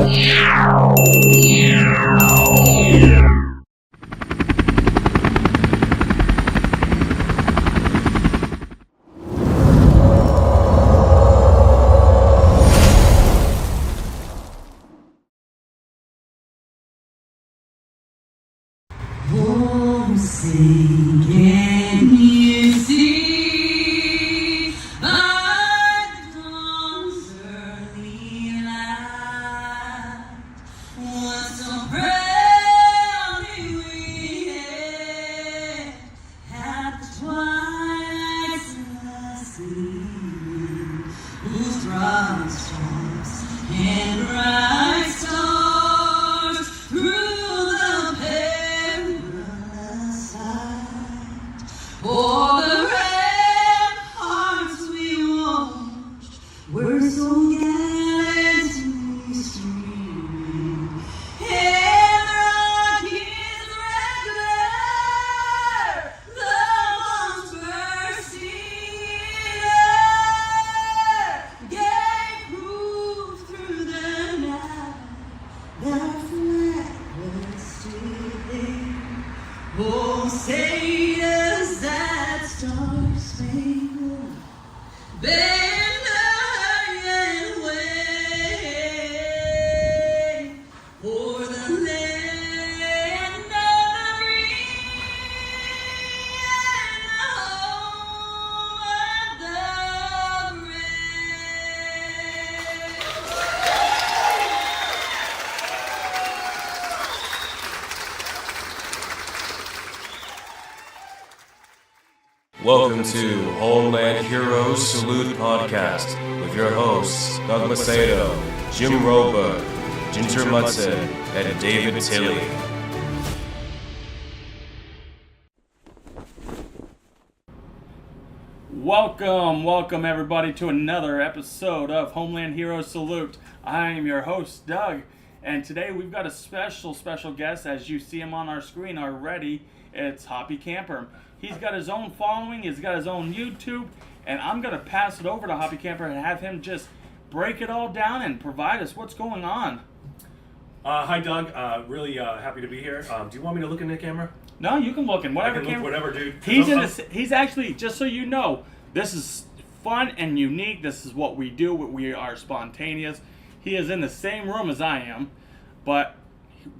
Oh, say, can you see by the dawn's early light what so proudly we hailed at the twilight's last gleaming, whose broad storms and bright stars through for the ramparts we watched were so gallantly streaming, and the Rockies' red glare, the bombs bursting air, gave proof through the night that flag was still there. Oh, say does that star-spangled banner yet wave for the land of the free and the home of the Welcome to Homeland Heroes Salute Podcast with your hosts, Doug Macedo, Jim Roebuck, Ginger Mutson, and David Tilley. Welcome everybody to another episode of Homeland Heroes Salute. I am your host, Doug, and today we've got a special guest. As you see him on our screen already, it's Hoppy Camper. He's got his own following, he's got his own YouTube, and I'm going to pass it over to Hoppy Camper and have him just break it all down and provide us what's going on. Hi, Doug. Really happy to be here. Do you want me to look in the camera? No, you can look in whatever I can camera. look whatever, dude. He's actually, just so you know, this is fun and unique. This is what we do. We are spontaneous. He is in the same room as I am, but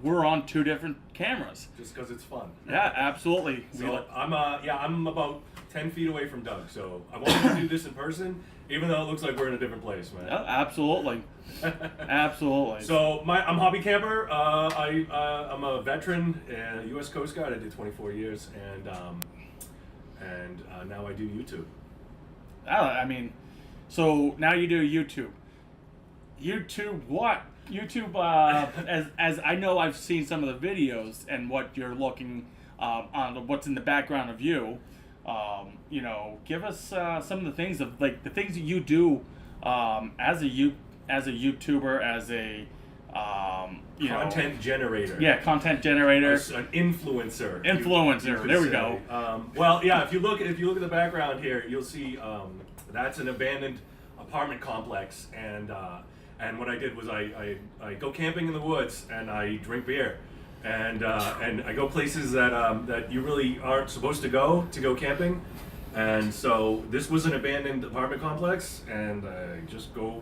we're on two different cameras. Just because it's fun. Yeah, absolutely. So I'm about 10 feet away from Doug, so I wanted to do this in person, even though it looks like we're in a different place, man. Yeah, absolutely. Absolutely. So I'm Hoppy Camper. I'm a veteran, U.S. Coast Guard. I did 24 years, and now I do YouTube. I mean, so now you do YouTube. YouTube what? YouTube, as I know, I've seen some of the videos and what you're looking on, what's in the background of you. Give us some of the things of the things that you do as a YouTuber, as a content generator. Yeah, content generator. An influencer. Influencer. There we go. Well, yeah. If you look at the background here, you'll see that's an abandoned apartment complex, and what I did was I go camping in the woods and I drink beer, and I go places that you really aren't supposed to go camping, and so this was an abandoned apartment complex, and I just go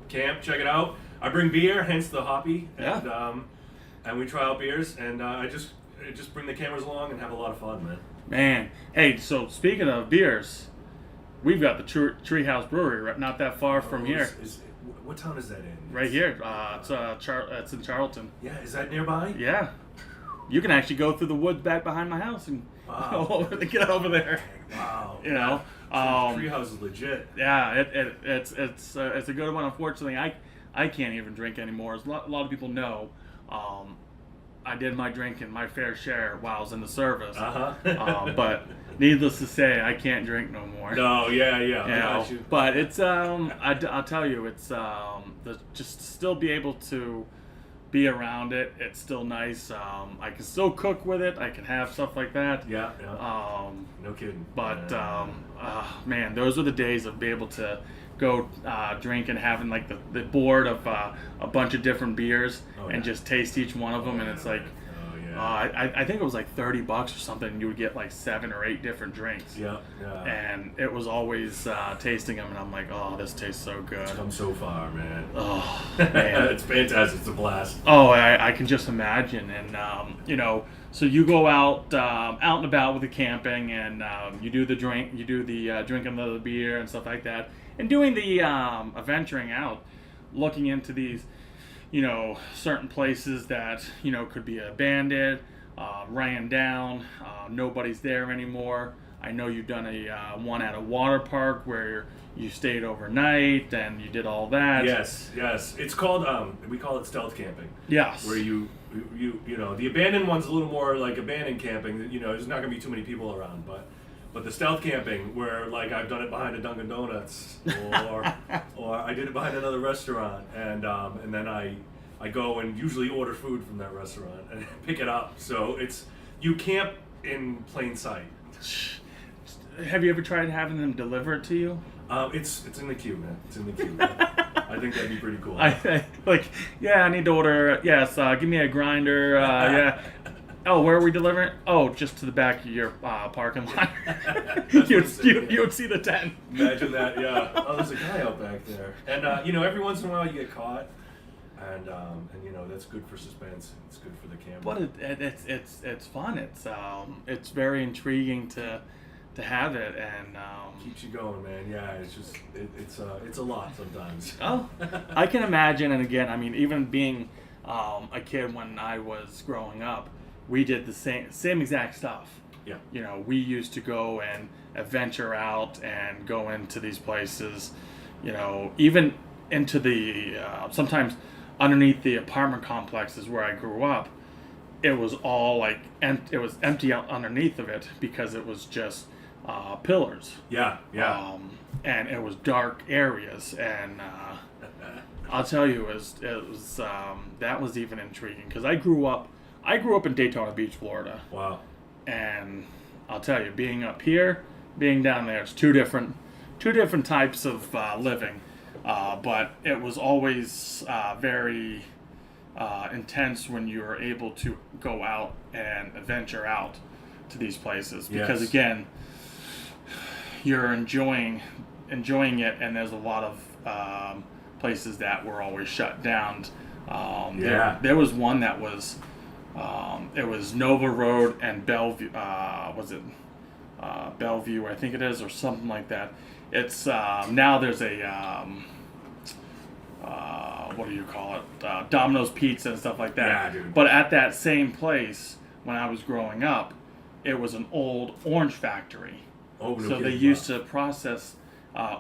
camp, check it out. I bring beer, hence the Hoppy, and we try out beers, and I just bring the cameras along and have a lot of fun, man. Man, hey, so speaking of beers, we've got the Treehouse Brewery right not that far from here. What town is that in? Right here. It's in Charlton. Yeah, is that nearby? Yeah. You can actually go through the woods back behind my house and get over there. Wow. You know. Treehouse is legit. Yeah, it's a good one. Unfortunately, I can't even drink anymore. As a lot of people know, I did my drinking, my fair share while I was in the service. But needless to say, I can't drink no more. No, yeah, I got you. But it's I'll tell you, it's just still be able to be around it. It's still nice. I can still cook with it. I can have stuff like that. Yeah. No kidding. But man, those are the days of being able to go drink and having like the board of a bunch of different beers and just taste each one of them, and it's like. I think it was like $30 or something. And you would get like 7 or 8 different drinks. Yeah. And it was always tasting them, and I'm like, oh, this tastes so good. It's come so far, man. Oh, man. It's fantastic. It's a blast. Oh, I can just imagine. And so you go out and about with the camping, and you do the drinking of the beer and stuff like that, and doing the adventuring out, looking into these. Certain places that, could be abandoned, ran down, nobody's there anymore. I know you've done a one at a water park where you stayed overnight and you did all that. Yes. It's called, we call it stealth camping. Yes. Where you the abandoned one's a little more like abandoned camping. There's not going to be too many people around, but the stealth camping, where like I've done it behind a Dunkin' Donuts, or I did it behind another restaurant, and then I go and usually order food from that restaurant and pick it up. So you camp in plain sight. Have you ever tried having them deliver it to you? It's in the queue, man. It's in the queue. I think that'd be pretty cool. I need to order. Yes, give me a grinder. Yeah. Oh, where are we delivering? Oh, just to the back of your parking lot. you would see the tent. Imagine that, yeah. Oh, there's a guy out back there. And, every once in a while you get caught. And that's good for suspense. It's good for the camera. But it's fun. It's very intriguing to have it, and keeps you going, man. Yeah, it's just it's a lot sometimes. Oh, I can imagine. And again, I mean, even being a kid when I was growing up, we did the same exact stuff. Yeah. We used to go and adventure out and go into these places. Even into the sometimes underneath the apartment complexes where I grew up, it was all like it was empty out underneath of it because it was just pillars. Yeah. And it was dark areas, and I'll tell you, it was that was even intriguing because I grew up in Daytona Beach, Florida. Wow. And I'll tell you, being up here, being down there, it's two different types of living. But it was always very intense when you were able to go out and venture out to these places. Because again, you're enjoying it, and there's a lot of places that were always shut down. There was one that was it was Nova Road and Bellevue. Was it Bellevue? I think it is, or something like that. It's now there's a what do you call it? Domino's Pizza and stuff like that. Yeah, dude. But at that same place, when I was growing up, it was an old orange factory. Oh, no so kidding. they used to process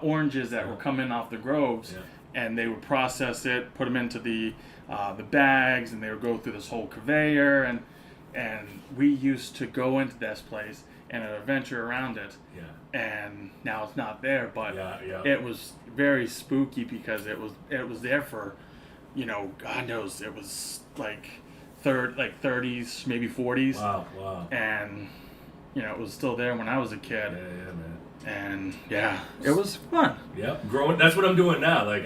oranges that were coming off the groves, and they would process it, put them into the bags, and they would go through this whole conveyor, and we used to go into this place and adventure around it. Yeah. And now it's not there, but Yeah. it was very spooky because it was there for, God knows, it was like 30s, maybe 40s. Wow. And it was still there when I was a kid. Yeah, man. And it was fun. Yeah, growing. That's what I'm doing now. Like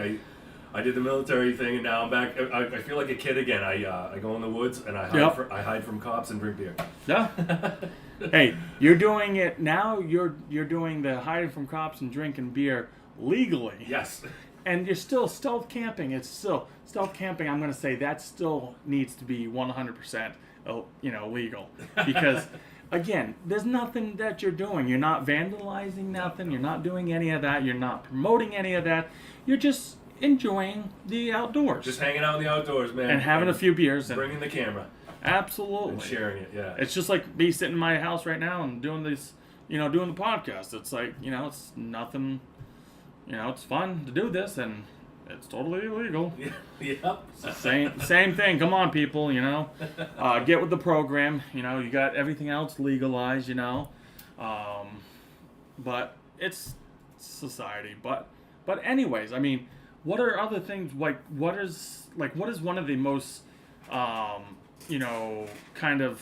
I did the military thing, and now I'm back. I feel like a kid again. I go in the woods and I hide from cops and drink beer. Yeah. Hey, you're doing it now. You're doing the hiding from cops and drinking beer legally. Yes. And you're still stealth camping. It's still stealth camping. I'm going to say that still needs to be 100%, legal, because again, there's nothing that you're doing. You're not vandalizing nothing. You're not doing any of that. You're not promoting any of that. You're just enjoying the outdoors. Just hanging out in the outdoors, man. And having a few beers. And bringing the camera. Absolutely. And sharing it, yeah. It's just like me sitting in my house right now and doing this, doing the podcast. It's like, it's nothing, it's fun to do this, and it's totally illegal. Yeah. Same thing. Come on, people, get with the program. You got everything else legalized, but it's society. But anyways, I mean, what are other things, what is one of the most kind of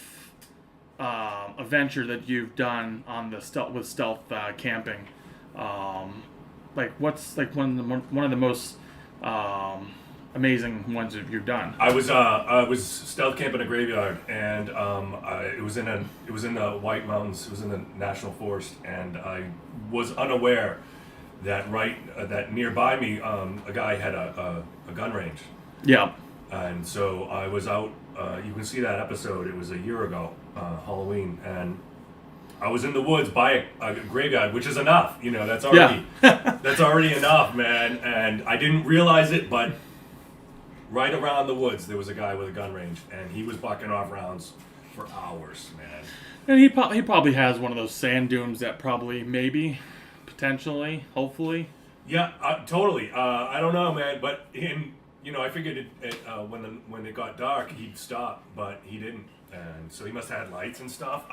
adventure that you've done on the stealth camping. What's like one of the most amazing ones that you've done? I was stealth camping in a graveyard, and it was in the White Mountains. It was in the National Forest, and I was unaware that that nearby me a guy had a gun range. Yeah. And so I was out. You can see that episode. It was a year ago, Halloween, and I was in the woods by a graveyard, which is enough. That's already that's already enough, man. And I didn't realize it, but right around the woods there was a guy with a gun range, and he was bucking off rounds for hours, man. And he probably has one of those sand dunes that probably, maybe, potentially, hopefully. Yeah, totally. I don't know, man, but I figured when it got dark, he'd stop, but he didn't, and so he must have had lights and stuff.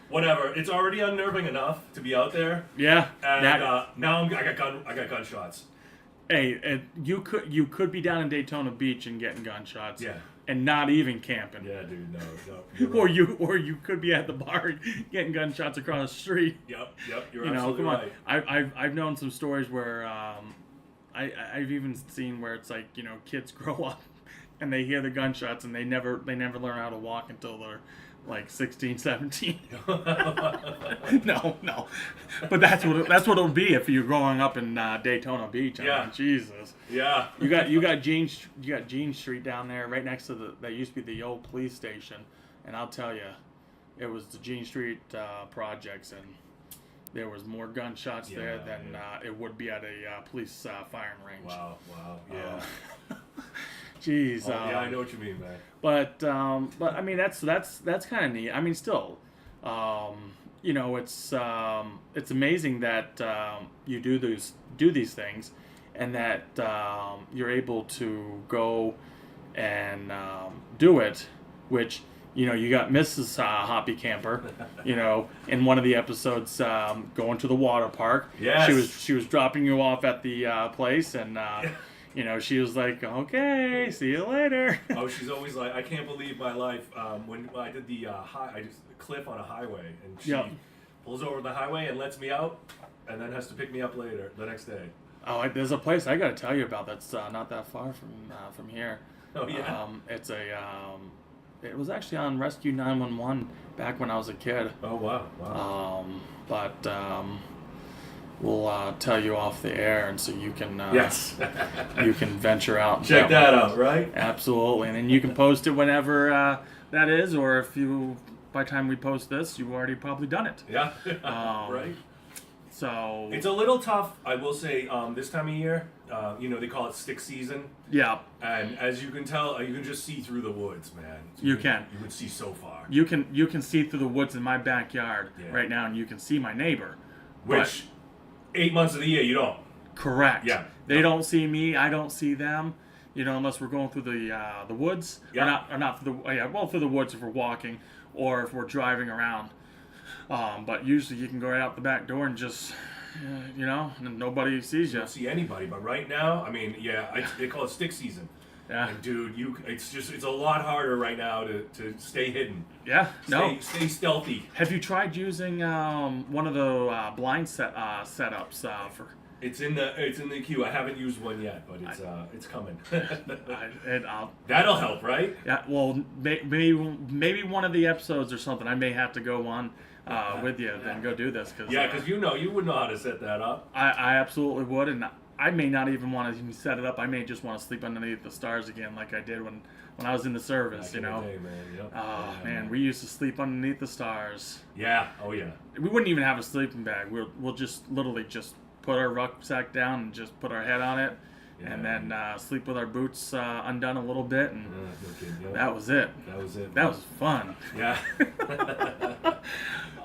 Whatever. It's already unnerving enough to be out there. Yeah. And now I got gunshots. Hey, and you could be down in Daytona Beach and getting gunshots. Yeah. And not even camping. Yeah, dude. No. Or you could be at the bar getting gunshots across the street. Yep. You're absolutely right. I've known some stories where I've even seen where it's like, kids grow up and they hear the gunshots and they never learn how to walk until they're like 16, 17. No. But that's what it'll be if you're growing up in Daytona Beach. I mean, Jesus. Yeah. You got Jean Street down there right next to that used to be the old police station, and I'll tell you, it was the Jean Street projects, and there was more gunshots there than it would be at a police firing range. Wow. Yeah. Jeez. Yeah, I know what you mean, man. But I mean that's kind of neat. I mean, still, it's amazing that you do these things, and that you're able to go and do it, which. You got Mrs. Hoppy Camper, in one of the episodes going to the water park. Yes. She was dropping you off at the place, and she was like, "Okay, see you later." Oh, she's always like, I can't believe my life. When I did the cliff on a highway, and she pulls over the highway and lets me out, and then has to pick me up later the next day. Oh, there's a place I got to tell you about that's not that far from here. Oh yeah. It's it was actually on Rescue 911 back when I was a kid. Oh wow. But we'll tell you off the air, and so you can yes, you can venture out. And check that out, right? Absolutely, and then you can post it whenever that is, or if by the time we post this, you've already probably done it. Yeah. Right. So it's a little tough, I will say. This time of year, they call it stick season. Yeah. And as you can tell, you can just see through the woods, man. You can see so far. You can see through the woods in my backyard right now, and you can see my neighbor. Which 8 months of the year you don't. Correct. Yeah. They don't see me. I don't see them. Unless we're going through the woods. Yeah. Or not through through the woods if we're walking, or if we're driving around. But usually you can go right out the back door and just, and nobody sees you. You don't see anybody, but right now, I mean, they call it stick season. Yeah. And dude, it's a lot harder right now to stay hidden. Yeah. Stay stealthy. Have you tried using one of the blind setups for? It's in the queue. I haven't used one yet, but it's coming. That'll help, right? Yeah. Well, maybe one of the episodes or something. I may have to go on with you and go do this because you would know how to set that up. I absolutely would, and I may not even want to set it up. I may just want to sleep underneath the stars again, like I did when I was in the service. Back in the day, man. Yep. Oh man, we used to sleep underneath the stars. Yeah. Oh yeah. We wouldn't even have a sleeping bag. We'll just literally just put our rucksack down and just put our head on it, and then sleep with our boots undone a little bit, and that was it. That was fun. Yeah.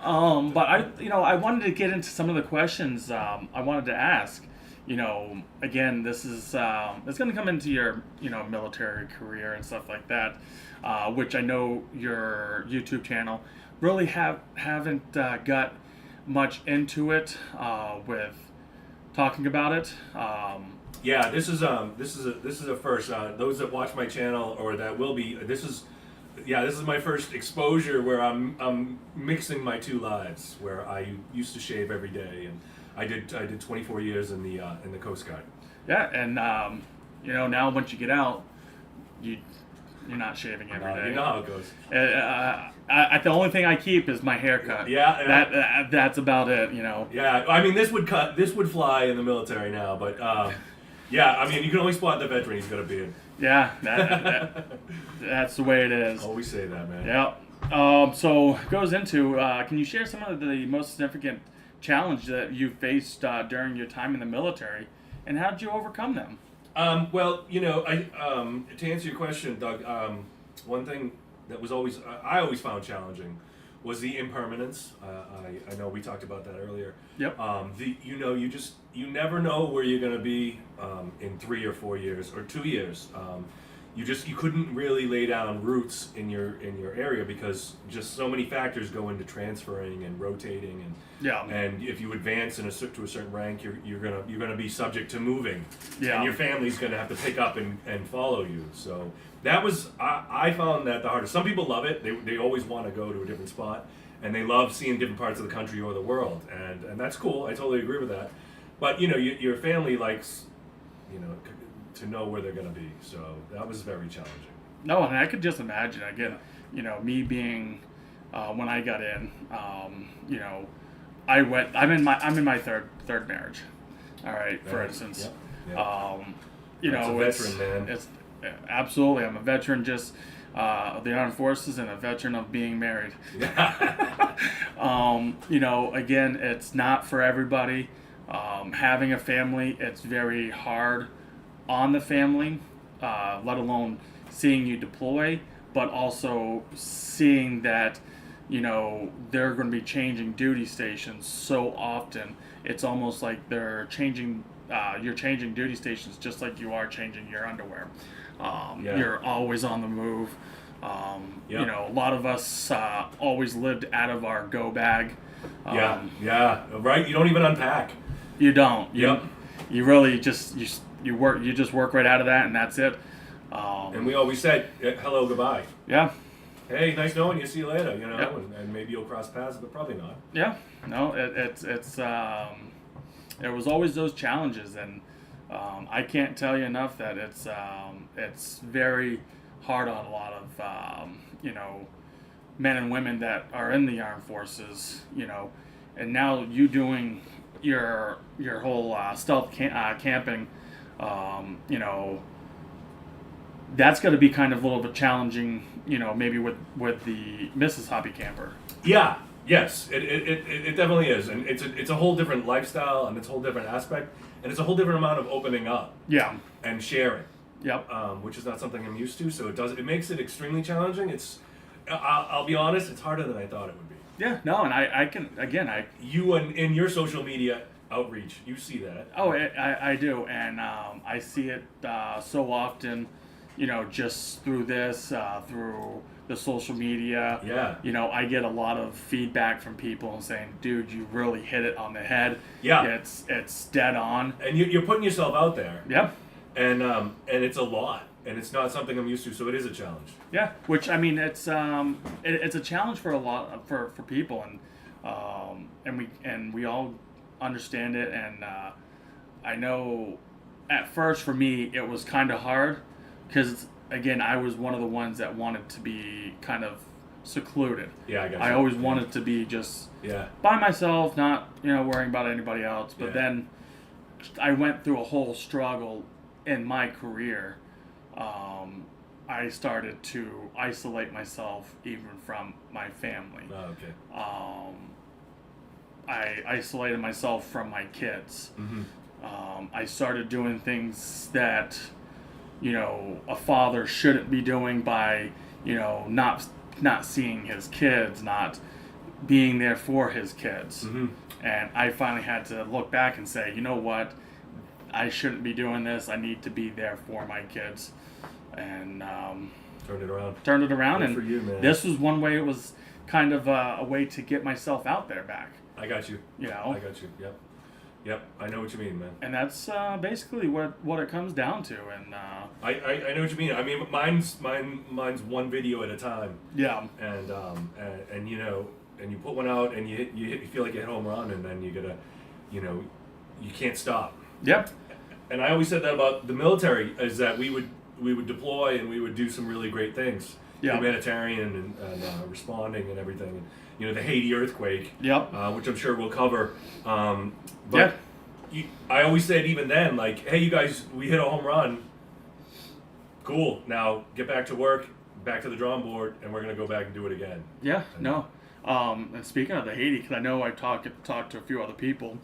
But I wanted to get into some of the questions I wanted to ask. Again, this is it's going to come into your military career and stuff like that, which I know your YouTube channel really haven't got much into it with talking about it. Yeah, this is a first. Those that watch my channel or that will be, this is my first exposure where I'm mixing my two lives. Where I used to shave every day, and I did 24 years in the Coast Guard. Yeah, and now once you get out, you're not shaving every day. You know how it goes. The only thing I keep is my haircut. Yeah. That's about it. Yeah, I mean this would fly in the military now, but yeah, I mean you can only spot the veteran. He's got a beard. Yeah, that's the way it is. Always say that, man. Yeah. So it goes into. Can you share some of the most significant challenge that you faced during your time in the military, and how did you overcome them? Well, to answer your question, Doug, one thing that was I always found challenging was the impermanence. I know we talked about that earlier. Yep. You never know where you're going to be in 3 or 4 years or 2 years. You couldn't really lay down roots in your area because just so many factors go into transferring and rotating and if you advance to a certain rank, you're gonna be subject to moving, and your family's gonna have to pick up and follow you. So that was I found that the hardest. Some people love it; they always want to go to a different spot, and they love seeing different parts of the country or the world, and that's cool. I totally agree with that. But your family likes to know where they're going to be. So that was very challenging. No, and I could just imagine, again, me being, when I got in, I'm in my third marriage. All right, for instance. Yep. A veteran, man. It's absolutely, I'm a veteran just of the armed forces and a veteran of being married. Again, it's not for everybody. Having a family, it's very hard on the family, let alone seeing you deploy, but also seeing that, they're going to be changing duty stations so often. It's almost like you're changing duty stations just like you are changing your underwear. You're always on the move. A lot of us always lived out of our go bag. Right? You don't even unpack. You don't. Yep. You really just you work right out of that, and that's it. And we always said hello, goodbye. Yeah. Hey, nice knowing you. See you later. Yep. And maybe you'll cross paths, but probably not. Yeah. No, it's there was always those challenges, and I can't tell you enough that it's very hard on a lot of men and women that are in the armed forces. And now you doing your whole stealth camping, that's going to be kind of a little bit challenging, maybe with the Mrs. Hoppy camper. Yeah. Yes. It definitely is, and it's a whole different lifestyle, and it's a whole different aspect, and it's a whole different amount of opening up. Yeah. And sharing. Yep. Which is not something I'm used to, so it makes it extremely challenging. I'll be honest, it's harder than I thought it would be. Yeah, no, and I can, again, You and in your social media outreach, you see that. Oh, I do, and I see it so often, just through this, through the social media. Yeah. I get a lot of feedback from people saying, dude, you really hit it on the head. Yeah. It's dead on. And you're putting yourself out there. Yep. And it's a lot. And it's not something I'm used to, so it is a challenge. Yeah, which I mean, it's a challenge for a lot for people, and we all understand it. And I know at first for me it was kind of hard because again I was one of the ones that wanted to be kind of secluded. Yeah, I got you. I always wanted to be just Yeah. by myself, not worrying about anybody else. But then I went through a whole struggle in my career. I started to isolate myself even from my family. Oh, okay. I isolated myself from my kids. Mm-hmm. I started doing things that, a father shouldn't be doing by, not seeing his kids, not being there for his kids. Mm-hmm. And I finally had to look back and say, you know what? I shouldn't be doing this. I need to be there for my kids. And Turned it around. Good for you, man. This was one way. It was kind of a way to get myself out there back. I got you. I got you. Yep. Yep, I know what you mean, man. And that's basically what it comes down to. And I know what you mean. I mean, mine's one video at a time. yeah, And you know, and you put one out and you feel like you hit a home run, and then you gotta, you know, you can't stop. yep, And I always said that about the military, is that we would deploy and we would do some really great things, Yeah. humanitarian and responding and everything. And, you know, the Haiti earthquake, yep, which I'm sure we'll cover. Yeah. But I always said even then, like, hey, you guys, we hit a home run. Cool. Now get back to work, back to the drawing board, and we're gonna go back and do it again. yeah. No. And speaking of the Haiti, because I know I talked to a few other people.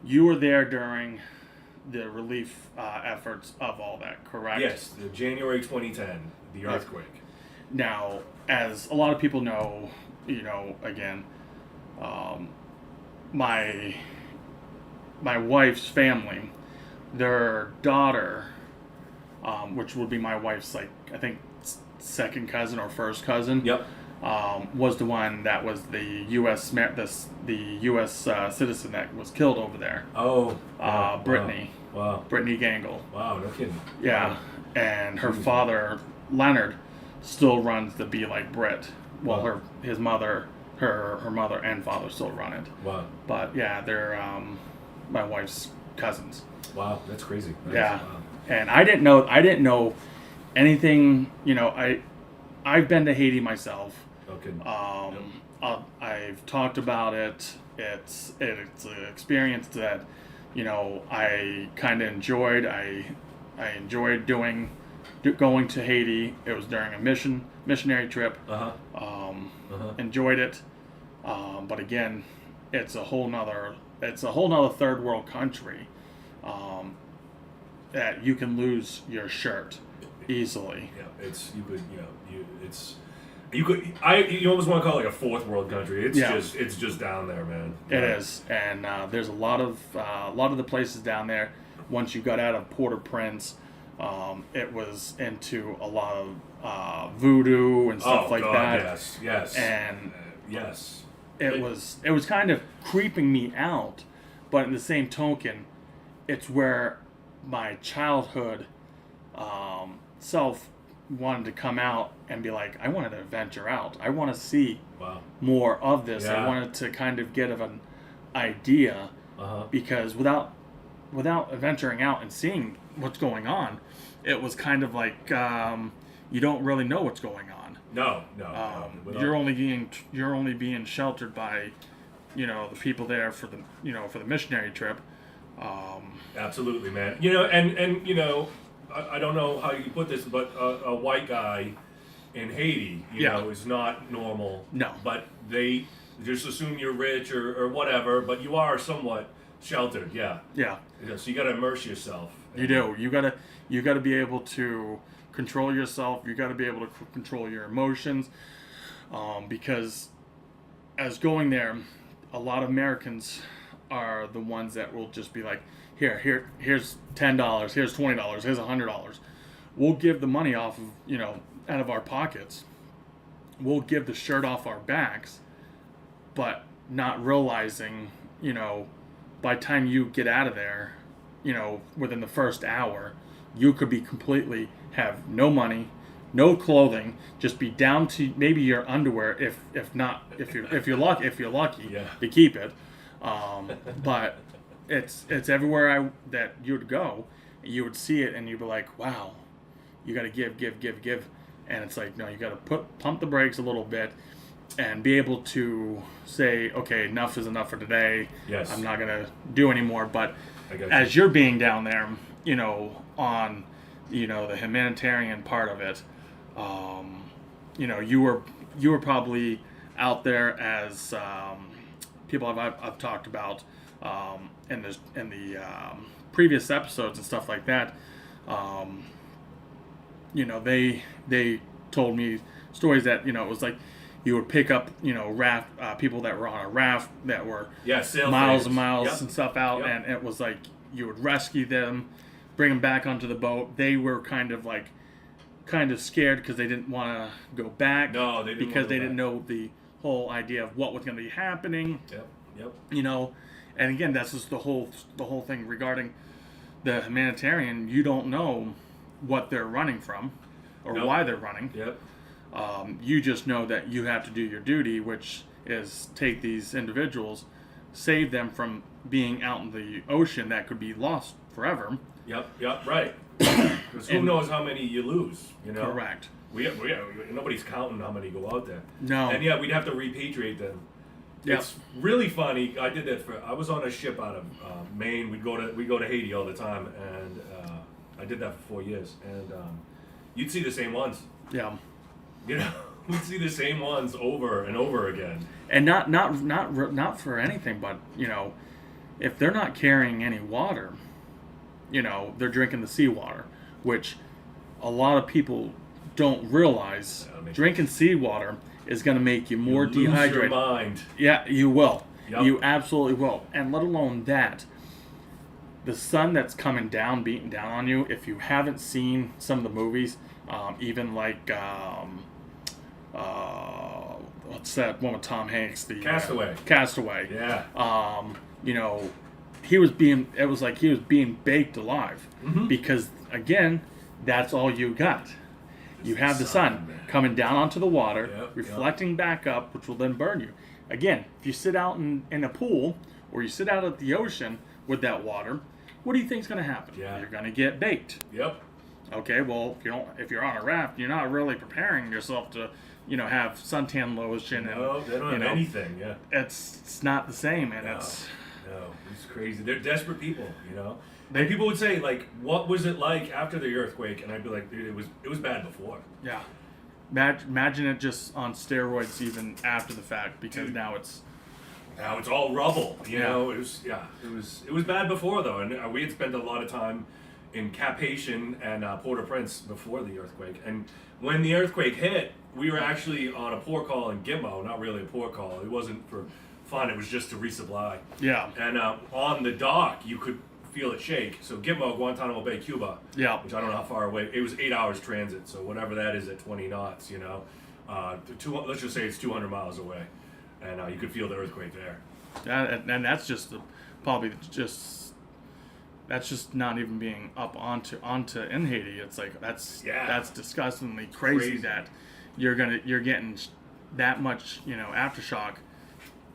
You were there during the relief efforts of all that, correct? Yes, the January 2010, the earthquake. Now, as a lot of people know, you know, again, my wife's family, their daughter, which would be my wife's, like, I think second cousin or first cousin. Yep. Was the one that was the U.S. the U.S. Citizen that was killed over there. Oh. Brittany. Wow. Brittany Gangle. Wow, no kidding. Yeah, and her father Leonard still runs the Be Like Brit. Well, Wow. his mother, her mother and father still run it. Wow. But yeah, they're my wife's cousins. Wow, that's crazy. Yeah, Wow. and I didn't know anything. You know, I've been to Haiti myself. Okay. I've talked about it. It's an experience that, you know, I kind of enjoyed. I enjoyed going to Haiti. It was during a missionary trip. Enjoyed it. But again, it's a whole nother third world country that you can lose your shirt easily. Yeah, you almost want to call it like a fourth world country. It's just down there, man. It is, and there's a lot of the places down there. Once you got out of Port-au-Prince, it was into a lot of voodoo and stuff like that. Yes. And yes. it was kind of creeping me out, but in the same token, it's where my childhood self wanted to come out and be like, I wanted to venture out. I want to see more of this. Yeah. I wanted to kind of get of an idea because without venturing out and seeing what's going on, it was kind of like you don't really know what's going on. No. You're only being sheltered by, you know, the people there for the missionary trip. Absolutely, man. You know, and you know, I don't know how you put this, but a white guy in Haiti, you know, is not normal. No. But they just assume you're rich or whatever, but you are somewhat sheltered. Yeah. Yeah. You know, so you got to immerse yourself. You do. You gotta be able to control yourself. You gotta be able to control your emotions, because as going there, a lot of Americans are the ones that will just be like, here's $10, here's $20, here's $100. We'll give the money off of, you know, out of our pockets. We'll give the shirt off our backs, but not realizing, you know, by the time you get out of there, you know, within the first hour, you could be completely have no money, no clothing, just be down to maybe your underwear if you're lucky Yeah. to keep it. But it's everywhere that you would go, you would see it and you'd be like, wow, you got to give, and it's like, no, you got to pump the brakes a little bit and be able to say, okay, enough is enough for today. Yes. I'm not gonna do anymore. But I got you. as you're being down there, you know, on, you know, the humanitarian part of it, you know, you were probably out there as people I've talked about in the previous episodes and stuff like that. You know, they told me stories that, you know, it was like you would pick up, you know, raft people that were on a raft that were miles and miles and stuff out, and it was like you would rescue them, bring them back onto the boat. They were kind of scared because they didn't want to go back. No, they didn't because wanna they go didn't back. know the whole idea of what was going to be happening. Yep. Yep. You know, and again, that's just the whole thing regarding the humanitarian. You don't know what they're running from or Nope. why they're running. Yep. You just know that you have to do your duty, which is take these individuals, save them from being out in the ocean that could be lost forever. Yep. Right. Because who knows how many you lose? You know. Correct. We nobody's counting how many go out there. No. And yeah, we'd have to repatriate them. Yep. It's really funny. I did that I was on a ship out of Maine. We go to Haiti all the time, and I did that for 4 years. And you'd see the same ones. Yeah. You know, we'd see the same ones over and over again. And not for anything, but you know, if they're not carrying any water, you know, they're drinking the seawater, which a lot of people don't realize. Drinking seawater is going to make you more dehydrated. Lose your mind. Yeah, you will. Yep. You absolutely will. And let alone that, the sun that's coming down, beating down on you. If you haven't seen some of the movies, even like what's that one with Tom Hanks? The Castaway. Castaway. Yeah. You know, it was like he was being baked alive because again, that's all you got. You have the sun coming down onto the water, reflecting back up, which will then burn you. Again, if you sit out in a pool or you sit out at the ocean with that water, what do you think is going to happen? Yeah. You're going to get baked. Yep. Okay, well, if you're on a raft, you're not really preparing yourself to, you know, have suntan lotion and No, they don't have anything. Yeah. It's not the same, and No, it's crazy. They're desperate people, you know. And people would say, like, what was it like after the earthquake? And I'd be like, dude, it was bad before. yeah. Imagine it just on steroids even after the fact, because now it's all rubble. You Yeah. know, it was bad before though, and we had spent a lot of time in Cap-Haïtien and Port-au-Prince before the earthquake. And when the earthquake hit, we were actually on a port call in Gimbo. Not really a port call. It wasn't for fun. It was just to resupply. yeah. And on the dock, you could feel it shake. So Gimbo, Guantanamo Bay, Cuba. Yeah. Which I don't know how far away. It was 8 hours transit. So whatever that is at 20 knots, you know. Let's just say it's 200 miles away, and you could feel the earthquake there. And that's just that's just not even being up onto in Haiti. It's like that's disgustingly crazy that you're getting that much, you know, aftershock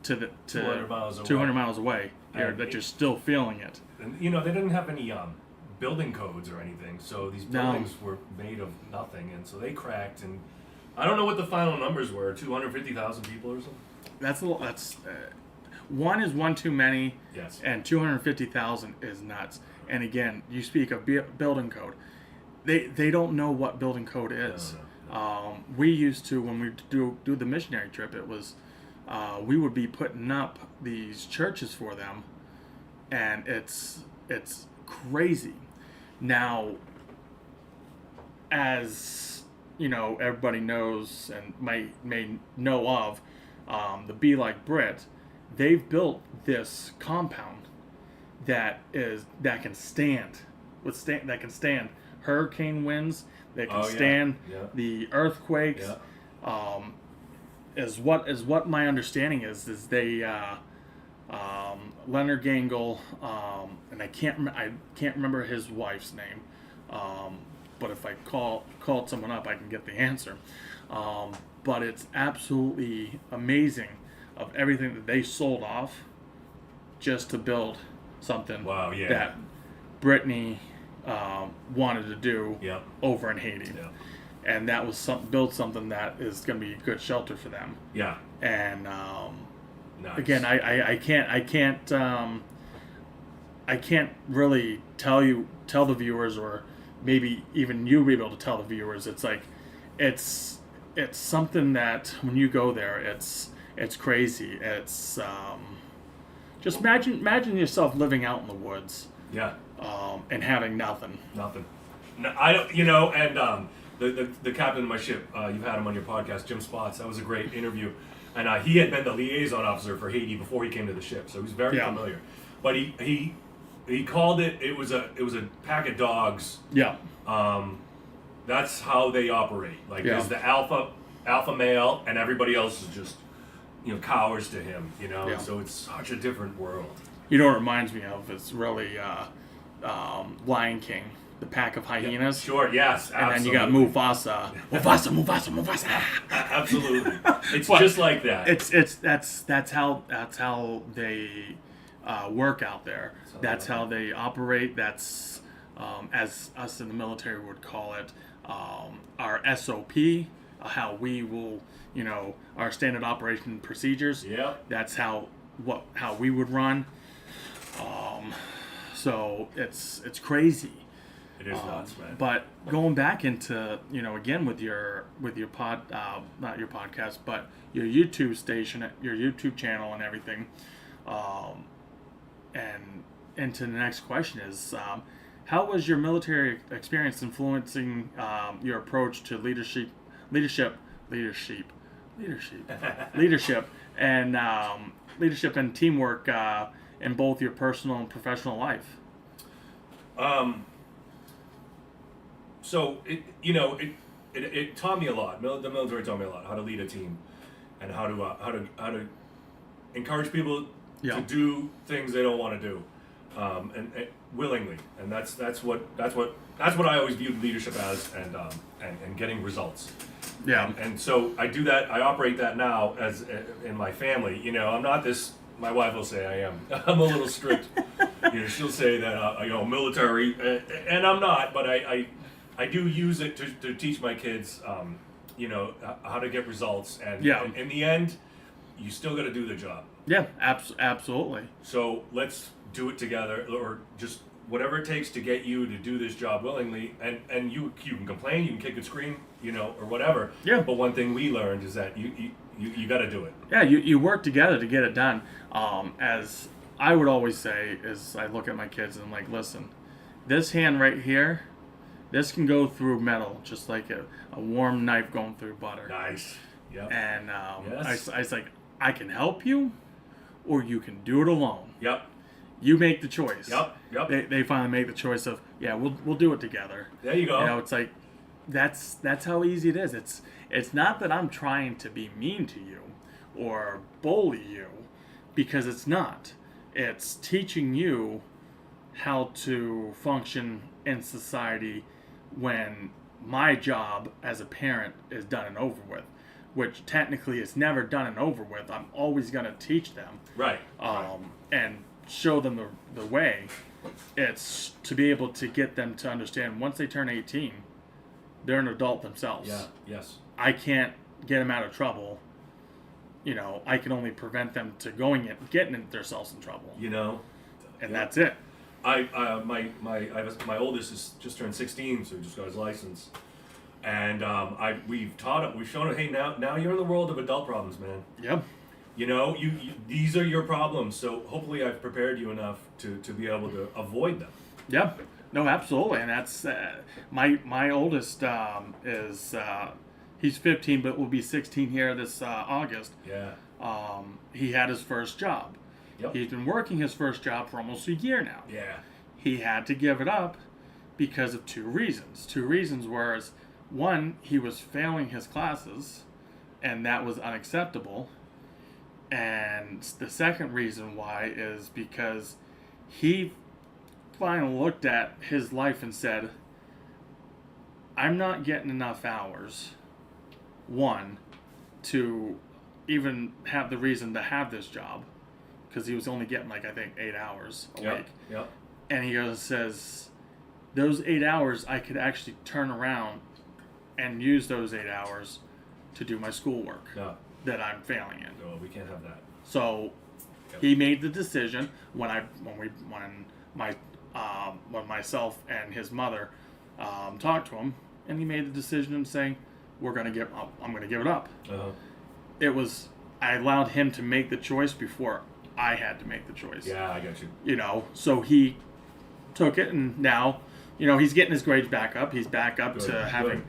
to 200 miles away. 200 miles away here, that you're still feeling it. And you know, they didn't have any building codes or anything, so these buildings were made of nothing, and so they cracked. And I don't know what the final numbers were. 250,000 people or something. That's one is one too many. Yes. And 250,000 is nuts. And again, you speak of building code. They don't know what building code is. No. We used to, when we do the missionary trip, it was we would be putting up these churches for them, and it's crazy. Now, as you know, everybody knows and may know of the Be Like Brit. They've built this compound that can stand hurricane winds, that can stand the earthquakes. Yeah. Is what my understanding is they Leonard Gangle, and I can't remember his wife's name, but if I called someone up, I can get the answer. But it's absolutely amazing of everything that they sold off just to build something that Brittany wanted to do over in Haiti. Yeah. And that was build something that is going to be a good shelter for them. Yeah. And nice. again, I can't really tell the viewers, or maybe even you be able to tell the viewers. It's like it's something that when you go there, it's crazy. It's just imagine yourself living out in the woods. Yeah. And having nothing. Nothing. No, I don't. You know, and the captain of my ship, you've had him on your podcast, Jim Spots. That was a great interview, and he had been the liaison officer for Haiti before he came to the ship, so he's very familiar. But he called it. It was a pack of dogs. Yeah. That's how they operate. Like there's the alpha male, and everybody else is just cowers to him. Yeah. So it's such a different world. You know what it reminds me of? It's really Lion King, the pack of hyenas. Sure. Yes. And Absolutely. then you got Mufasa. Mufasa. Absolutely. It's But just like that. That's how they work out there. That's how they operate. That's as us in the military would call it, our SOP, how we will, our standard operation procedures. Yep. That's how we would run. So it's crazy. It is nuts, man. But going back into, again with your not your podcast, but your YouTube station, your YouTube channel and everything, and into the next question is, how was your military experience influencing your approach to leadership, and leadership and teamwork in both your personal and professional life? So it taught me a lot. The military taught me a lot how to lead a team, and how to encourage people Yeah. to do things they don't want to do, and willingly. And that's what I always viewed leadership as, and getting results. Yeah. And so I do that. I operate that now as in my family. I'm not this. My wife will say I am. I'm a little strict. She'll say that military, and I'm not. But I do use it to teach my kids, how to get results. And Yeah. in the end, you still got to do the job. Yeah, absolutely. So let's do it together, or just whatever it takes to get you to do this job willingly. And you can complain, you can kick and scream, or whatever. Yeah. But one thing we learned is that you got to do it. Yeah, you work together to get it done. As I would always say, is I look at my kids and I'm like, listen, this hand right here, this can go through metal just like a warm knife going through butter. Nice. Yep. And Yes. I was like, I can help you, or you can do it alone. Yep. You make the choice. Yep. They finally make the choice of, yeah, we'll do it together. There you go. It's like that's how easy it is. It's not that I'm trying to be mean to you or bully you, because it's not. It's teaching you how to function in society when my job as a parent is done and over with, which technically is never done and over with. I'm always going to teach them. Right. And show them the way. It's to be able to get them to understand once they turn 18, they're an adult themselves. Yeah. Yes. I can't get them out of trouble. I can only prevent them to getting themselves in trouble. And that's it. My oldest is just turned 16, so he just got his license. And we've shown him, hey, now you're in the world of adult problems, man. Yep. You these are your problems. So hopefully I've prepared you enough to be able to avoid them. Yep. No, absolutely. And that's my oldest is he's 15, but will be 16 here this August. Yeah. He had his first job. Yep. He's been working his first job for almost a year now. Yeah. He had to give it up because of two reasons. Two reasons were, one, he was failing his classes, and that was unacceptable. And the second reason why is because he finally looked at his life and said, I'm not getting enough hours, one, to even have the reason to have this job, because he was only getting 8 hours a week. Yep. And he says, those 8 hours I could actually turn around and use those 8 hours to do my schoolwork that I'm failing in. No, we can't have that. So he made the decision when myself and his mother talked to him, and he made the decision and saying, I'm going to give it up. Uh-huh. I allowed him to make the choice before I had to make the choice. Yeah, I got you. So he took it, and now, he's getting his grades back up. He's back up to having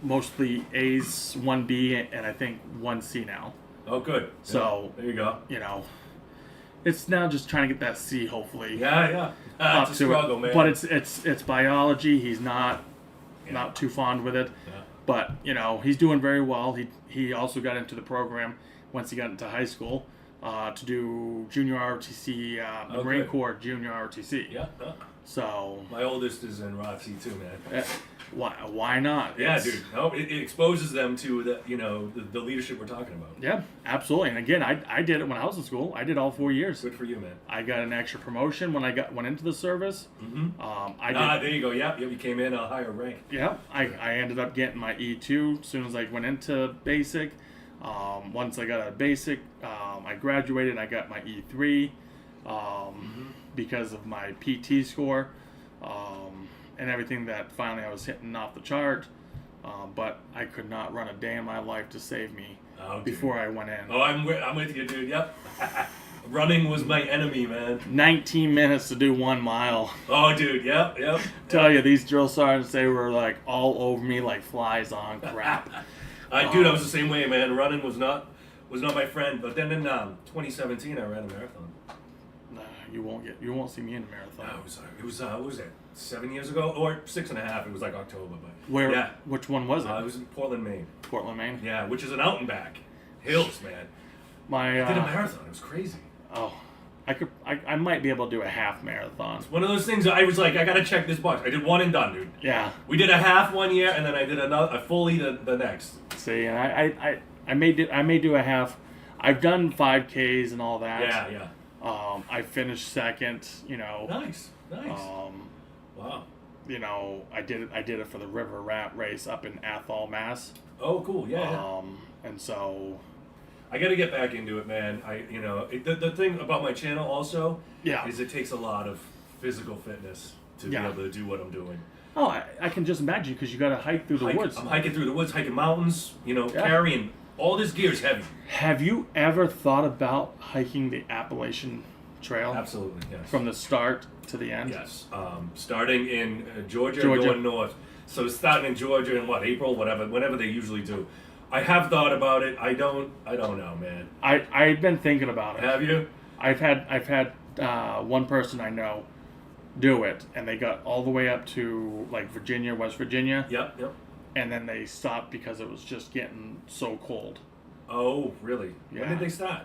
mostly A's, 1B, and I think 1C now. Oh, good. So there you go. It's now just trying to get that C, hopefully. Yeah. It's a struggle, man. But it's biology. He's not too fond with it. Yeah. But he's doing very well. He also got into the program once he got into high school to do junior ROTC, Marine good. Corps junior ROTC. Yeah. So My oldest is in ROTC too, man. why not? Yeah, It's- dude. No, it exposes them to the leadership we're talking about. Yeah, absolutely. And again, I did it when I was in school. I did all 4 years. Good for you, man. I got an extra promotion when I went into the service. I did. There you go. Yep, you came in a higher rank. Yeah, I ended up getting my E2 as soon as I went into basic. Once I got a basic, I graduated. I got my E3 because of my PT score and everything that finally I was hitting off the chart. But I could not run a day in my life to save me before I went in. Oh, I'm with you, dude. Yep. Running was my enemy, man. 19 minutes to do 1 mile. Oh, dude. Yep. Tell you, these drill sergeants, they were like all over me like flies on crap. Dude, I was the same way, man. Running was not my friend. But then in 2017, I ran a marathon. Nah, you won't see me in a marathon. It was what was it, 7 years ago or 6.5? It was like October, but Where? Yeah, Which one was it? it was in Portland, Maine. Portland, Maine. Yeah, which is an out and back hills, man. My I did a marathon. It was crazy. oh, I might be able to do a half marathon. One of those things. I was like, I gotta check this box. I did one and done, dude. Yeah. We did a half one year, and then I did a fully the next. See, and I may do a half. I've done 5Ks and all that. Yeah. I finished second. Nice. Wow. I did it for the River Rat race up in Athol, Mass. Oh, cool. Yeah. And so. I got to get back into it, man. The thing about my channel also Yeah. is it takes a lot of physical fitness to Yeah. be able to do what I'm doing. Oh, I can just imagine because you got to hike through the woods. I'm hiking through the woods, hiking mountains, carrying all this gear is heavy. Have you ever thought about hiking the Appalachian Trail? Absolutely, yes. From the start to the end? Yes. Starting in Georgia, Georgia. going north. So starting in Georgia in April, whenever they usually do. I have thought about it. I don't know, man. I've been thinking about it. Have you? I've had one person I know do it, and they got all the way up to like Virginia, West Virginia. Yep. And then they stopped because it was just getting so cold. Oh, really? Yeah. When did they start?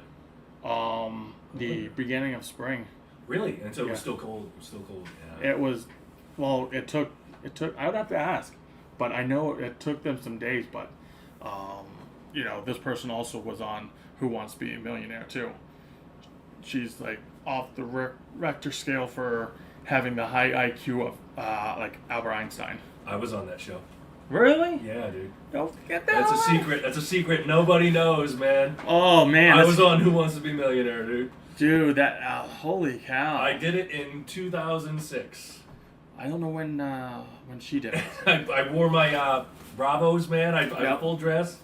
The beginning of spring. Really? And so it was Yeah. still cold. It was still cold. Yeah. It was, well, it took. I would have to ask, but I know it took them some days. But, this person also was on Who Wants to Be a Millionaire too. She's like off the Richter scale for having the high IQ of like Albert Einstein. I was on that show. Really? Yeah, dude. Don't get that. That's a secret. That's a secret nobody knows, man. Oh man, I was on Who Wants to Be a Millionaire, dude. Dude, that holy cow! I did it in 2006. I don't know when she did it. I wore my Bravos, man. I Yep. full dress,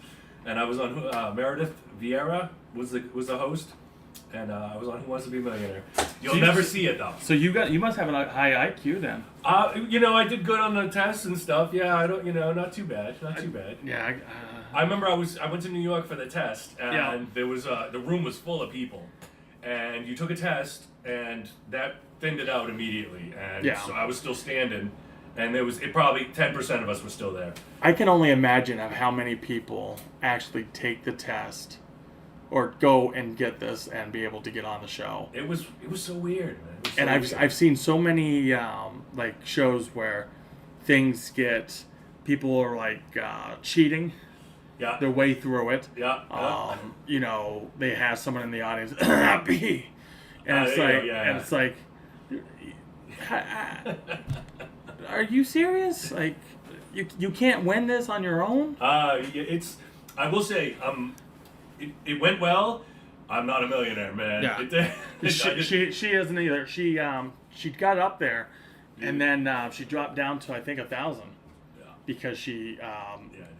and I was on Meredith Vieira was the host, and I was on Who Wants to Be a Millionaire. You'll never see it though. So you must have a high IQ then. I did good on the tests and stuff. Yeah, I don't, not too bad, not too bad. Yeah. I remember I went to New York for the test, and Yeah. there was the room was full of people, and you took a test, and that thinned it out immediately, and Yeah. so I was still standing, and it probably 10% of us were still there. I can only imagine of how many people actually take the test or go and get this and be able to get on the show. It was so weird, man. It was so And weird. I've seen so many like shows where things people are like cheating yeah. their way through it. Yeah. They have someone in the audience happy, and it's there you like, go, yeah, and yeah. it's like, are you serious? Like, you can't win this on your own. I will say, it went well. I'm not a millionaire, man. Yeah. She isn't either. She got up there, and then she dropped down to I think 1,000 because she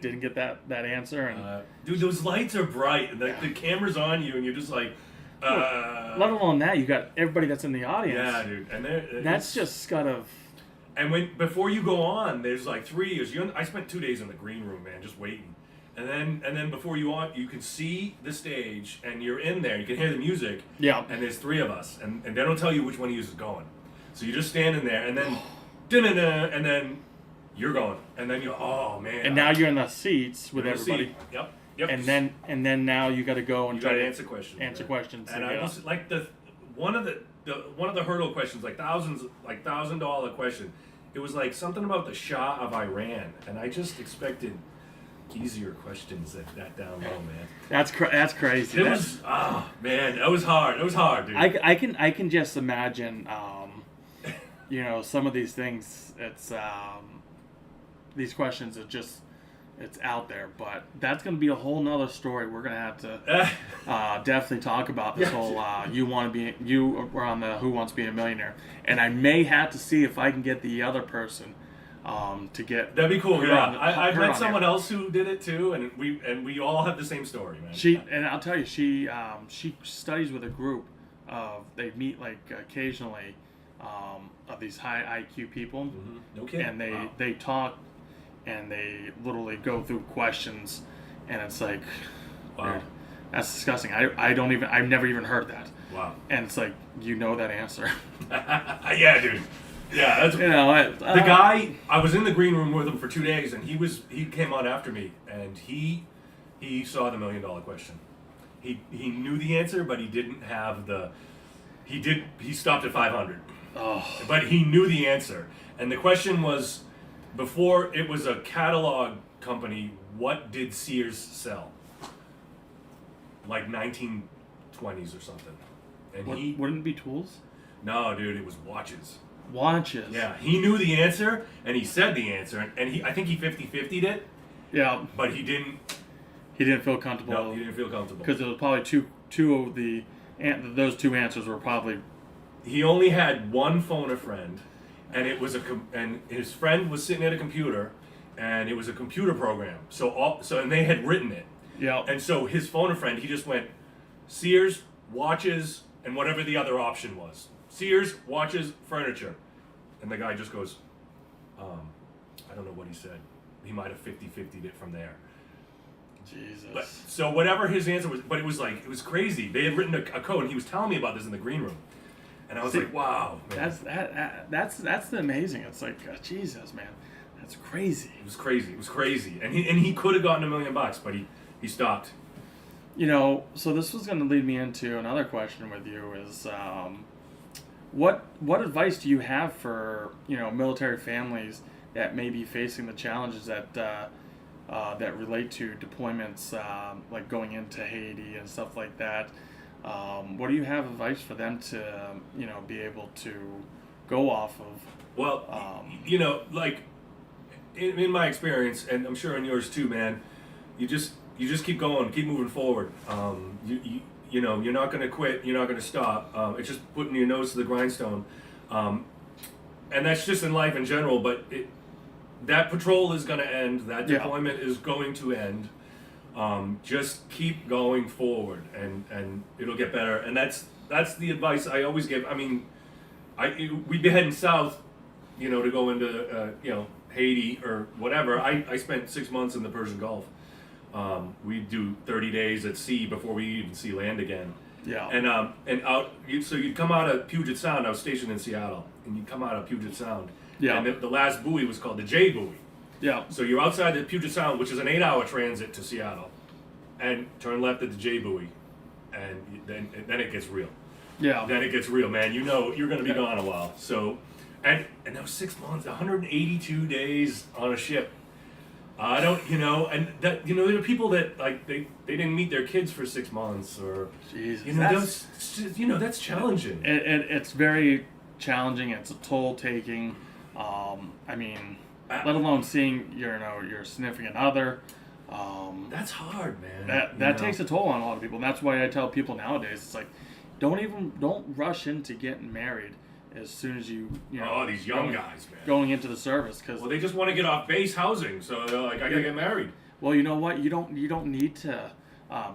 didn't get that answer. And dude, those lights are bright, and the camera's on you, and you're just like, let alone that, you got everybody that's in the audience. yeah, dude, and That's just kind of. And before you go on, there's like 3 years. I spent 2 days in the green room, man, just waiting. And then before you can see the stage, and you're in there. You can hear the music. Yeah. And there's 3 of us, and they don't tell you which one of you is going. So you're just standing there, and then, and then you're going, and then oh man. And now you're in the seats with You're in the everybody. seat. Yep. Yep. and then now you got to go and You try got to to answer questions. answer man. questions. And to I get was up. like one of the hurdle questions, like $1,000 question. It was like something about the Shah of Iran, and I just expected easier questions that down low, man. That's crazy. It was man, that was hard. It was hard, dude. I can just imagine, some of these things. It's these questions are just it's out there, but that's going to be a whole nother story. We're going to have to definitely talk about this whole you were on the Who Wants to Be a Millionaire, and I may have to see if I can get the other person to get. That'd be cool. her Yeah, on the- I've her met on someone here. else who did it too, and we all have the same story, man. And I'll tell you, she studies with a group of they meet like occasionally of these high IQ people, No kidding. and they talk and they literally go through questions, and it's like, Wow. dude, that's disgusting. I've never even heard that, Wow. and it's like that answer. Yeah, dude. Yeah, that's You know, the guy. I was in the green room with him for 2 days, and he came on after me, and he saw the $1 million question. He knew the answer, but he didn't have the. He stopped at 500. Oh, But he knew the answer, and the question was, before it was a catalog company, what did Sears sell? Like 1920s or something. And wouldn't it be tools? no, dude, it was watches. Watches. Yeah, he knew the answer, and he said the answer, and I think he 50-50'd it, Yeah. but he didn't. He didn't feel comfortable. No, he didn't feel comfortable. Because it was probably two of those two answers were probably. He only had one phone a friend, and it was and his friend was sitting at a computer, and it was a computer program. And they had written it. Yeah. And so his phone a friend, he just went Sears, watches, and whatever the other option was. Sears, watches, furniture. And the guy just goes, I don't know what he said. He might have 50-50'd it from there. Jesus. But, so whatever his answer was, but it was crazy. They had written a code, and he was telling me about this in the green room. And I was like, wow, man. That's amazing. It's like Jesus, man, that's crazy. It was crazy. And he could have gotten $1 million, but he stopped. So this was going to lead me into another question with you is, what advice do you have for military families that may be facing the challenges that relate to deployments, like going into Haiti and stuff like that? What do you have advice for them to be able to go off of? Well, like in my experience, and I'm sure in yours too, man, you just keep going, keep moving forward. You're not going to quit, you're not going to stop. It's just putting your nose to the grindstone, and that's just in life in general. But that patrol is going to end. That deployment is going to end. Just keep going forward, and it'll get better. And that's the advice I always give. I mean, we'd be heading south, to go into Haiti or whatever. I spent 6 months in the Persian Gulf. We do 30 days at sea before we even see land again. Yeah. So you'd come out of Puget Sound. I was stationed in Seattle, and you'd come out of Puget Sound. Yeah. And the last buoy was called the J buoy. Yeah. So you're outside the Puget Sound, which is an 8-hour transit to Seattle, and turn left at the J buoy, and then it gets real. Yeah. Then it gets real, man. You're going to be gone a while. So, and that was 6 months, 182 days on a ship. I don't, and that, there are people that like they didn't meet their kids for 6 months, or Jesus. that's challenging. It's very challenging. It's a toll taking. I mean, let alone seeing your significant other. That's hard, man. That takes a toll on a lot of people, and that's why I tell people nowadays, it's like, don't rush into getting married as soon as you these young guys, man, going into the service, because they just want to get off base housing, so they're like, I gotta get married. Well, you know what? You don't need to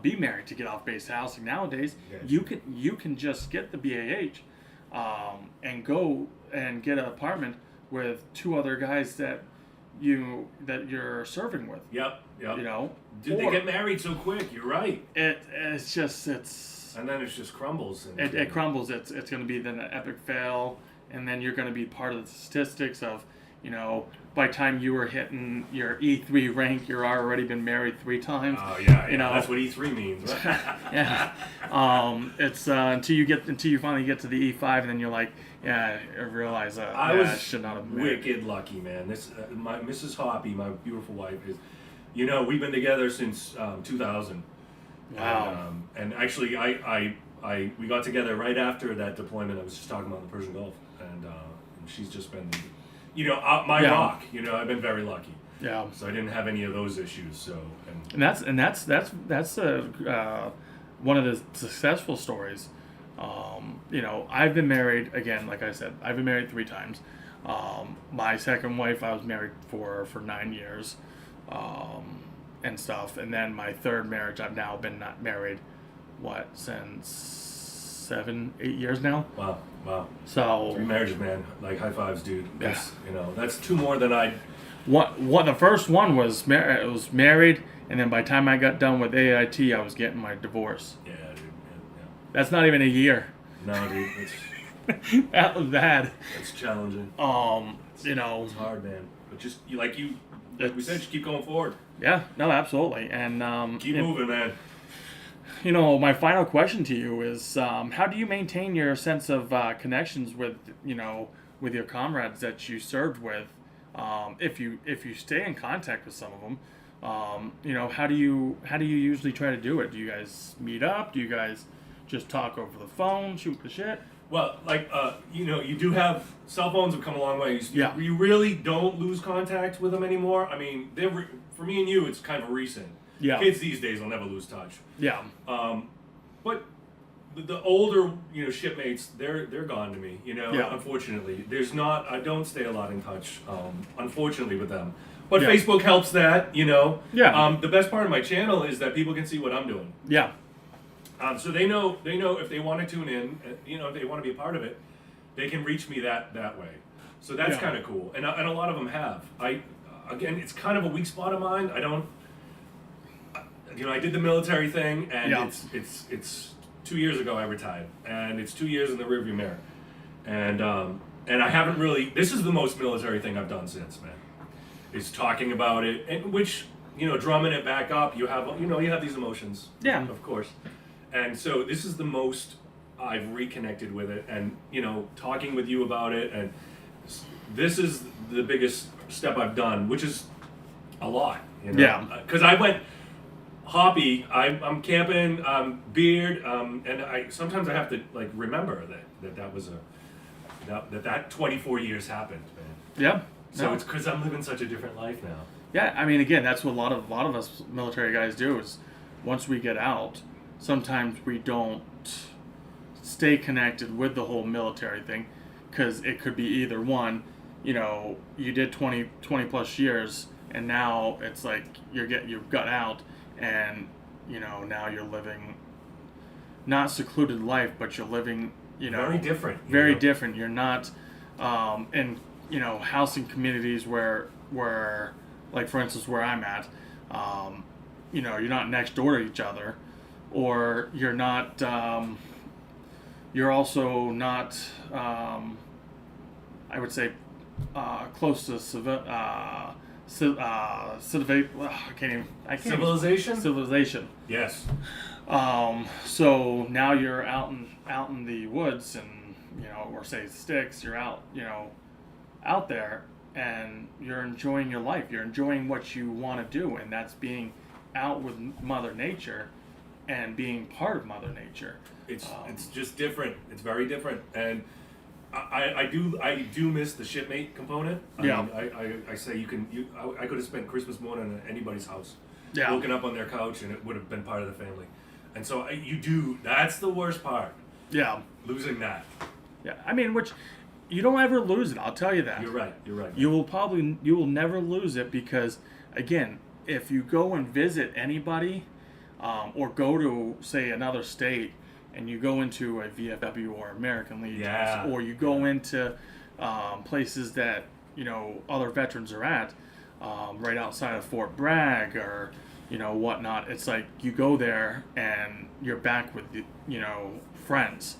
be married to get off base housing nowadays. Yeah. You can just get the BAH and go and get an apartment with 2 other guys that you're serving with. Yep. Dude, they get married so quick. You're right. And then it just crumbles. It crumbles. It's going to be then an epic fail, and then you're going to be part of the statistics of you know, by the time you were hitting your E3 rank, you're already been married 3 times. Oh yeah, you know, that's what E3 means. Right? yeah. It's until you finally get to the E5, and then you're like, yeah, I realize that I should not have married. Wicked lucky, man. This my Mrs. Hoppy, my beautiful wife, is. You know, we've been together since 2000. Wow. And actually, we got together right after that deployment I was just talking about in the Persian Gulf, and she's just been, my rock. You know, I've been very lucky. Yeah. So I didn't have any of those issues. So and that's one of the successful stories. You know, I've been married again. Like I said, I've been married 3 times. My second wife, I was married for 9 years. And stuff, and then my third marriage, I've now been not married, since 7-8 years now. Wow. So 3 marriages, man. Like high fives, dude. That's, that's 2 more than I. What the first one was it was married, and then by the time I got done with AIT, I was getting my divorce. Yeah, dude. Yeah. That's not even a year. No, dude. That was bad. It's challenging. You know, it's hard, man. But just like we said, just keep going forward. Yeah, no, absolutely, and keep moving, man. You know, my final question to you is, how do you maintain your sense of connections with your comrades that you served with? If you stay in contact with some of them, how do you usually try to do it? Do you guys meet up? Do you guys just talk over the phone, shoot the shit? Well, you do have cell phones have come a long way. You really don't lose contact with them anymore. I mean, for me and you, it's kind of recent. Yeah. Kids these days will never lose touch. Yeah. But the older, shipmates, they're gone to me. Yeah. Unfortunately, I don't stay a lot in touch. Unfortunately, with them. But Yeah. Facebook helps that. Yeah. The best part of my channel is that people can see what I'm doing. Yeah. So they know if they want to tune in, if they want to be a part of it, they can reach me that way. So that's kind of cool, and a lot of them have. Again, it's kind of a weak spot of mine. I don't, I did the military thing, and it's 2 years ago I retired, and it's 2 years in the rearview mirror, and I haven't really. This is the most military thing I've done since, man. Is talking about it, and which drumming it back up. You have these emotions, of course. And so this is the most I've reconnected with it, and talking with you about it, and this is the biggest step I've done, which is a lot. Yeah. Because I went Hoppy. I'm camping, beard, and sometimes I have to remember that was that 24 years happened, man. Yeah. So it's because I'm living such a different life now. Yeah, I mean, again, that's what a lot of us military guys do. Is once we get out, sometimes we don't stay connected with the whole military thing, because it could be either one, you did 20 plus years, and now it's like you've got out, and now you're living not secluded life, but you're living very different. Very different. You're not in housing communities where like, for instance, where I'm at, you're not next door to each other, or you're not, you're also not, I would say, close to Civilization? Civilization. Yes. So now you're out in the woods, and or say sticks. You're out there, and you're enjoying your life. You're enjoying what you want to do, and that's being out with Mother Nature and being part of Mother Nature. It's just different. It's very different, and I do miss the shipmate component. I say I could have spent Christmas morning at anybody's house, woken up on their couch, and it would have been part of the family. And so that's the worst part. Yeah. Losing that. Yeah, I mean, which you don't ever lose it. I'll tell you that. You're right. You will never lose it, because, again, if you go and visit anybody, or go to, say, another state, and you go into a VFW or American Legion, or you go into places that other veterans are at, right outside of Fort Bragg or whatnot. It's like you go there and you're back with friends.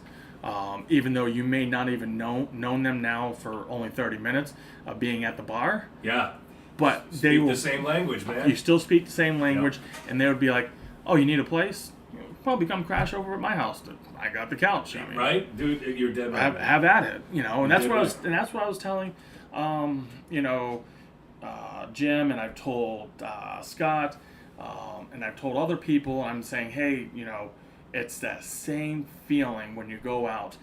even though you may not even known them now for only 30 minutes of being at the bar. Yeah. But Speak they will. the same language, man. You still speak the same language, and they would be like, "Oh, you need a place? Probably come crash over at my house. I got the couch. I mean, right, dude, you're dead right. Have at it, And that's what I was telling, Jim, and I've told Scott, and I've told other people. I'm saying, hey, it's that same feeling when you go out,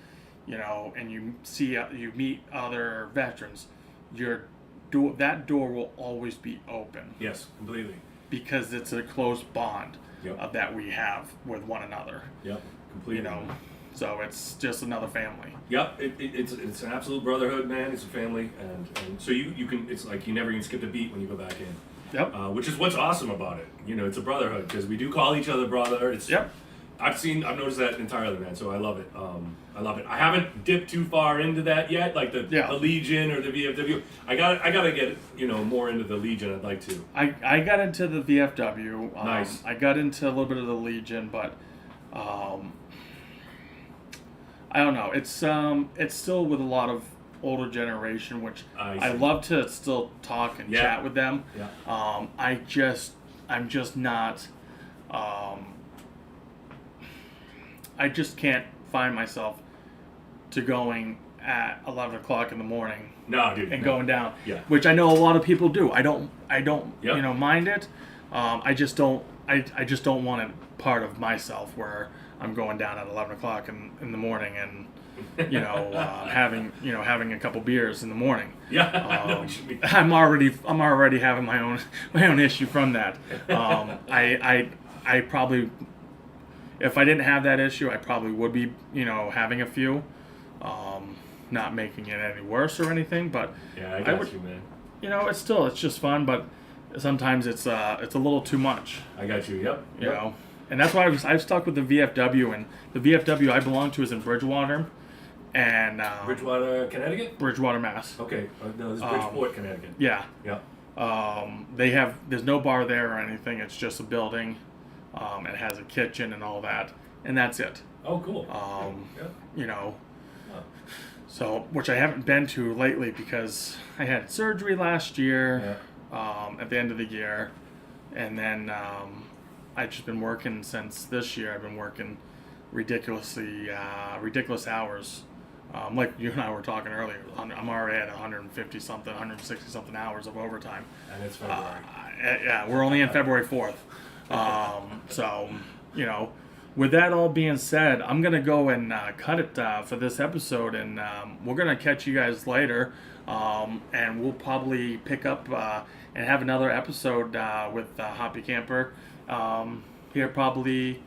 and you meet other veterans. That door will always be open. Yes, completely. Because it's a close bond Yep. that we have with one another. Yep, completely. So it's just another family. Yep, it's an absolute brotherhood, man. It's a family, and so you can. It's like you never even skipped a beat when you go back in. Yep. Which is what's awesome about it. It's a brotherhood because we do call each other brother. Yep. I've noticed that entirely, man. So I love it. I love it. I haven't dipped too far into that yet, like the Legion or the VFW. I gotta get more into the Legion. I'd like to. I got into the VFW. Nice. I got into a little bit of the Legion, but I don't know. It's still with a lot of older generation, which I love to still talk and chat with them. Yeah. I'm just not. I just can't find myself to going at 11 o'clock in the morning. No, dude. And going down. Yeah. Which I know a lot of people do. I don't Yep. mind it. I just don't want it part of myself where I'm going down at 11 o'clock in the morning and having a couple beers in the morning. Yeah. I know what you mean. I'm already having my own issue from that. I probably, if I didn't have that issue, I probably would be, having a few, not making it any worse or anything. But yeah, I got you, man. It's just fun, but sometimes it's a little too much. I got you. Yep. You know, and that's why I've stuck with the VFW, and the VFW I belong to is in Bridgewater, and Bridgewater, Connecticut. Bridgewater, Mass. Okay, no, this is Bridgeport, Connecticut. Yeah. Yeah. There's no bar there or anything. It's just a building. It has a kitchen and all that, and that's it. Oh, cool. So, which I haven't been to lately because I had surgery last year, at the end of the year, and then I've just been working since this year. I've been working ridiculous hours. Like you and I were talking earlier, I'm already at 150-something, 160-something hours of overtime. And it's February. Yeah, we're only in February 4th. So, with that all being said, I'm going to go and cut it for this episode, and we're going to catch you guys later, and we'll probably pick up and have another episode with Hoppy Camper here probably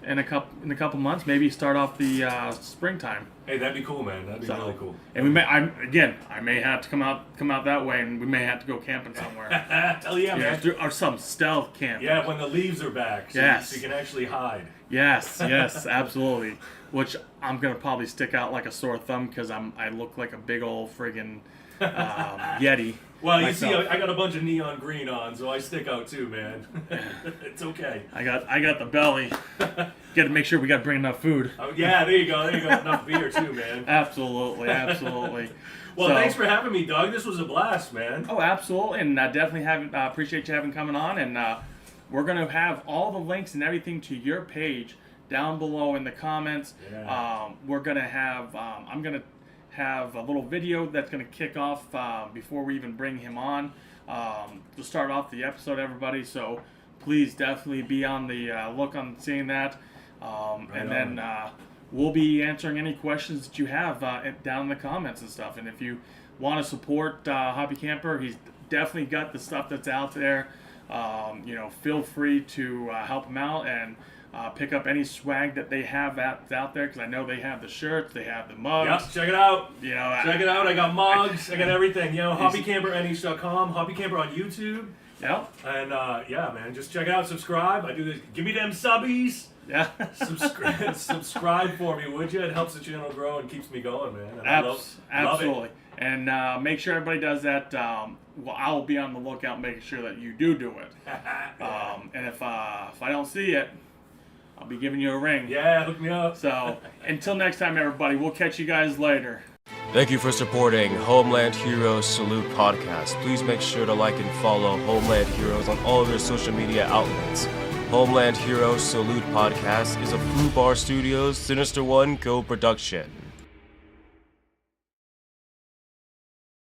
in a couple months, maybe start off the springtime. Hey, that'd be cool, man. That'd be really cool. And I may have to come out that way, and we may have to go camping somewhere. Hell yeah, man. Or some stealth camp. Yeah, when the leaves are back, so you can actually hide. Yes, absolutely. Which I'm gonna probably stick out like a sore thumb because I look like a big old friggin' Yeti. Well, myself. You see, I got a bunch of neon green on, so I stick out too, man. It's okay. I got the belly. Got to make sure we got to bring enough food. Yeah, there you go. Enough beer too, man. Absolutely. Well, thanks for having me, Doug. This was a blast, man. Oh, absolutely, and definitely appreciate you having coming on, and we're gonna have all the links and everything to your page down below in the comments. Yeah. We're gonna have I'm gonna have a little video that's gonna kick off before we even bring him on to start off the episode, everybody. So please definitely be on the look on seeing that, and then we'll be answering any questions that you have down in the comments and stuff. And if you want to support Hoppy Camper, he's definitely got the stuff that's out there. Feel free to help him out and pick up any swag that they have out there, because I know they have the shirts, they have the mugs. Yep, check it out. Check it out. I got mugs. I got everything. HoppyCamperNH.com, Hoppy Camper on YouTube. Yep. And yeah, man, just check it out. Subscribe. I do this. Give me them subbies. Yeah. Subscribe for me, would you? It helps the channel grow and keeps me going, man. And Absolutely. Love it. And make sure everybody does that. I'll be on the lookout making sure that you do it. And if I don't see it, I'll be giving you a ring. Yeah, hook me up. So until next time, everybody, we'll catch you guys later. Thank you for supporting Homeland Heroes Salute Podcast. Please make sure to like and follow Homeland Heroes on all of your social media outlets. Homeland Heroes Salute Podcast is a Foo Bar Studios Sinister One co-production.